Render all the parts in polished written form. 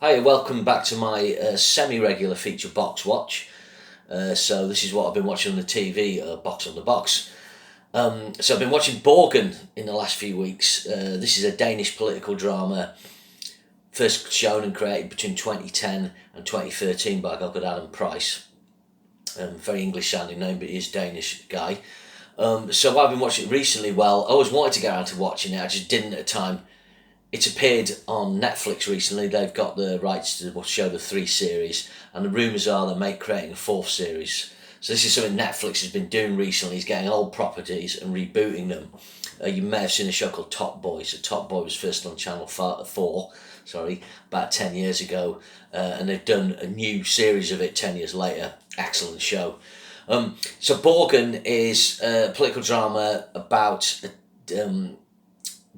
Hi, welcome back to my semi-regular feature box watch. So this is what I've been watching on the TV, Box on the Box. So I've been watching Borgen in the last few weeks. This is a Danish political drama, first shown and created between 2010 and 2013 by a guy called Adam Price. Very English sounding name, but he is a Danish guy. So I've been watching it recently. Well, I always wanted to get around to watching it, I just didn't at the time. It's appeared on Netflix recently. They've got the rights to show the 3 series, and the rumours are they may creating a 4th series. So this is something Netflix has been doing recently, is getting old properties and rebooting them. You may have seen a show called Top Boy. So Top Boy was first on Channel 4, about 10 years ago, and they've done a new series of it 10 years later. Excellent show. So Borgen is a political drama about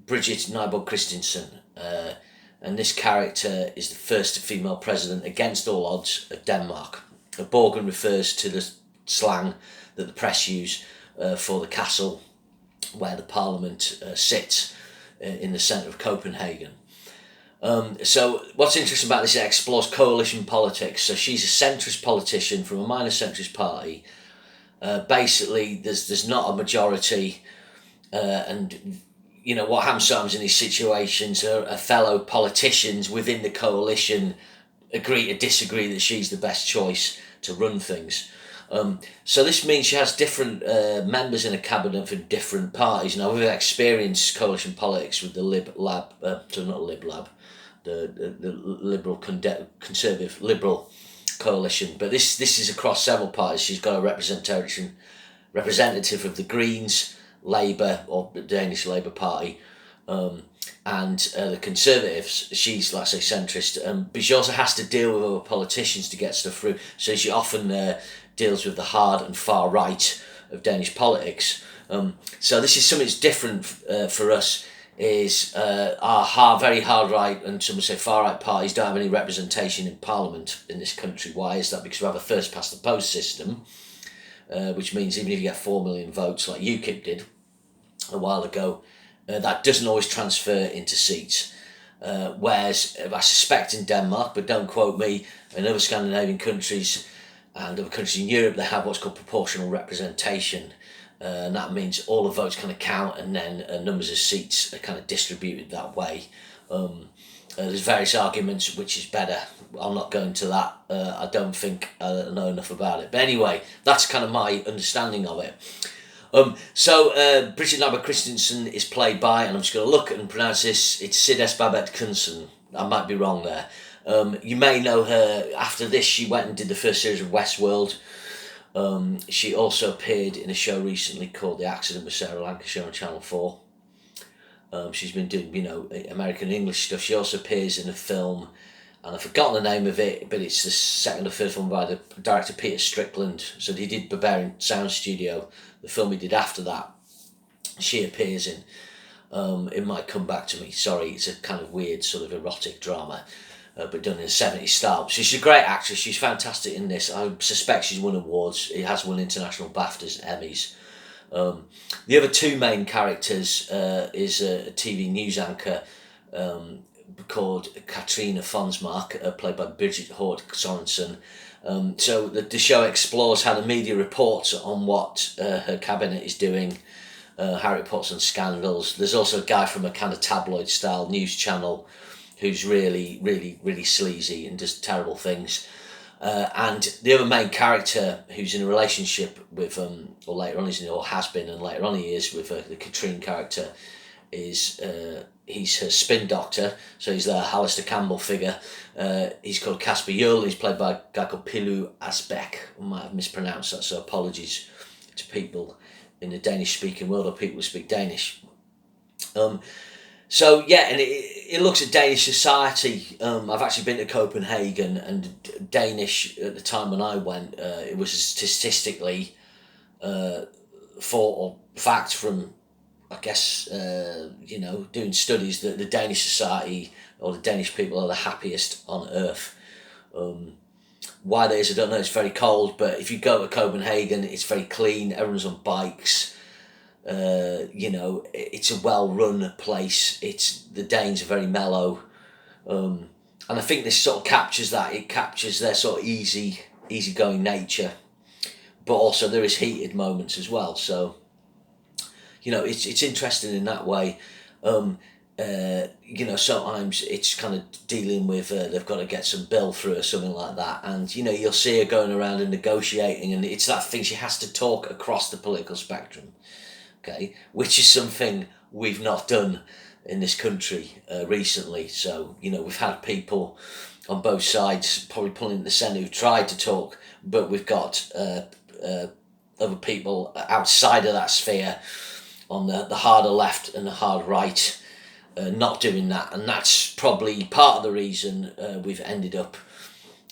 Bridget Nyborg Christensen, and this character is the first female president against all odds of Denmark. Borgen refers to the slang that the press use for the castle where the parliament sits in the centre of Copenhagen. So what's interesting about this, it explores coalition politics. So she's a centrist politician from a minor centrist party. Basically, there's not a majority, and you know what happens sometimes in these situations are fellow politicians within the coalition agree to disagree that she's the best choice to run things. So this means she has different members in a cabinet for different parties. Now we've experienced coalition politics with the the Liberal Conservative Liberal coalition, but this is across several parties. She's got a representative of the Greens, Labour, or the Danish Labour Party, and the Conservatives. She's, like I say, centrist, but she also has to deal with other politicians to get stuff through. So she often deals with the hard and far right of Danish politics. So this is something that's different for us. Is our very hard right and some would say far right parties don't have any representation in Parliament in this country. Why is that? Because we have a first past the post system, which means even if you get 4 million votes like UKIP did a while ago, that doesn't always transfer into seats. Whereas I suspect in Denmark, but don't quote me, in other Scandinavian countries and other countries in Europe, they have what's called proportional representation. And that means all the votes kind of count, and then numbers of seats are kind of distributed that way. There's various arguments which is better. I'll not go into that. I don't think I know enough about it. But anyway, that's kind of my understanding of it. So Bridget Nyborg Christensen is played by, and I'm just going to look and pronounce this, it's Sides Babette Kunsen. I might be wrong there. You may know her. After this, she went and did the first series of Westworld. She also appeared in a show recently called The Accident with Sarah Lancashire on Channel 4. She's been doing, American English stuff. She also appears in a film, and I've forgotten the name of it, but it's the second or third film by the director Peter Strickland. So he did Barbarian Sound Studio, the film he did after that. She appears in. It might come back to me. Sorry, it's a kind of weird sort of erotic drama. But done in a 70s style. So she's a great actress. She's fantastic in this. I suspect she's won awards. It has won international BAFTAs, Emmys. The other 2 main characters is a TV news anchor called Katrina Fonsmark, played by Birgit Hort Sorensen. So the show explores how the media reports on what her cabinet is doing, how it reports on scandals. There's also a guy from a kind of tabloid-style news channel who's really, really, really sleazy and does terrible things. And the other main character who's in a relationship with, or later on has been, and later on he is, with the Katrine character, is he's her spin doctor, so he's the Alistair Campbell figure. He's called Casper Juhl, he's played by a guy called Pilu Asbæk. I might have mispronounced that, so apologies to people in the Danish-speaking world or people who speak Danish. So yeah, and it looks at Danish society. I've actually been to Copenhagen, and Danish at the time when I went, it was statistically fact from, I guess, doing studies that the Danish society or the Danish people are the happiest on earth. Why that is, I don't know. It's very cold, but if you go to Copenhagen, it's very clean. Everyone's on bikes. It's a well-run place. The Danes are very mellow. And I think this sort of captures that. It captures their sort of easygoing nature, but also there is heated moments as well. So it's interesting in that way. Sometimes it's kind of dealing with they've got to get some bill through or something like that, and you'll see her going around and negotiating, and it's that thing, she has to talk across the political spectrum, okay, which is something we've not done in this country recently. So we've had people on both sides probably pulling the centre who've tried to talk, but we've got other people outside of that sphere on the harder left and the hard right not doing that, and that's probably part of the reason we've ended up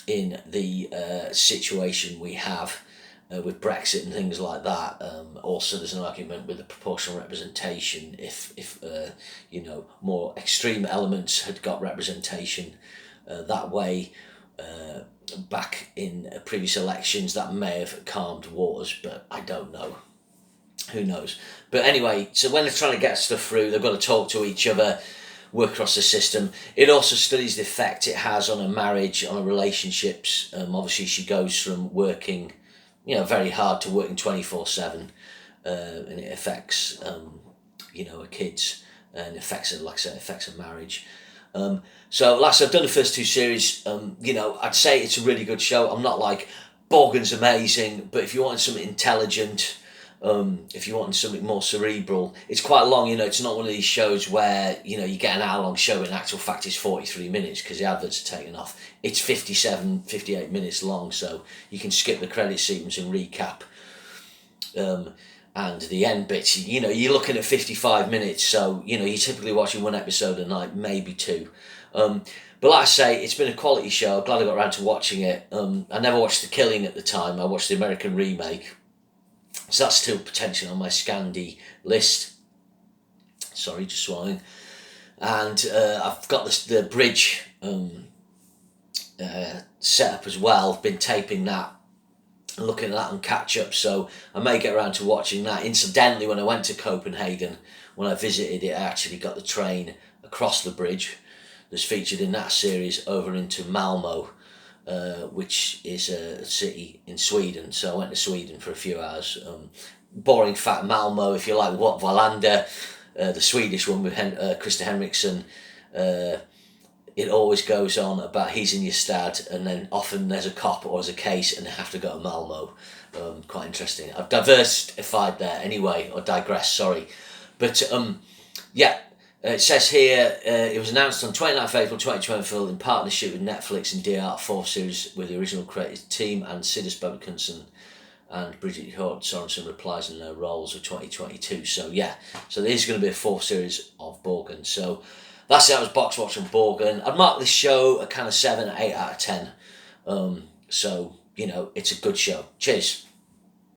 in the situation we have with Brexit and things like that. Also, there's an argument with the proportional representation. If more extreme elements had got representation that way back in previous elections, that may have calmed waters, but I don't know. Who knows? But anyway, so when they're trying to get stuff through, they've got to talk to each other, work across the system. It also studies the effect it has on a marriage, on a relationships. Obviously, she goes from working, very hard to working 24/7, and it affects, her kids, and affects her, like I said, affects her marriage. So, like I said, I've done the first two series. I'd say it's a really good show. I'm not like, Borgen's amazing, but if you want something intelligent, if you want something more cerebral, it's quite long. It's not one of these shows where you get an hour long show. In actual fact, it's 43 minutes because the adverts are taken off. It's 57, 58 minutes long, so you can skip the credit sequence and recap. And the end bits, you're looking at 55 minutes, so you're typically watching one episode a night, maybe two. But like I say, it's been a quality show. I'm glad I got around to watching it. I never watched The Killing at the time. I watched the American remake. So that's still potentially on my Scandi list. Sorry, just swallowing. And I've got the bridge set up as well. I've been taping that and looking at that on catch up. So I may get around to watching that. Incidentally, when I went to Copenhagen, when I visited it, I actually got the train across the bridge that's featured in that series over into Malmo, which is a city in Sweden. So I went to Sweden for a few hours. Boring fact, Malmo, if you like, what Wallander, the Swedish one with Krista Henriksson, it always goes on about he's in your stad, and then often there's a cop or there's a case and they have to go to Malmo. Quite interesting. I've diversified there anyway, or digress, sorry. But it says here, it was announced on 29th April 2024 in partnership with Netflix and DR, 4th series with the original creative team, and Sidus Babakunson and Bridget Hort Sorensen reprise in their roles of 2022. So there's going to be a 4th series of Borgen. So that's it. That was Box Watch on Borgen. I'd mark this show a kind of 7 or 8 out of 10. So it's a good show. Cheers.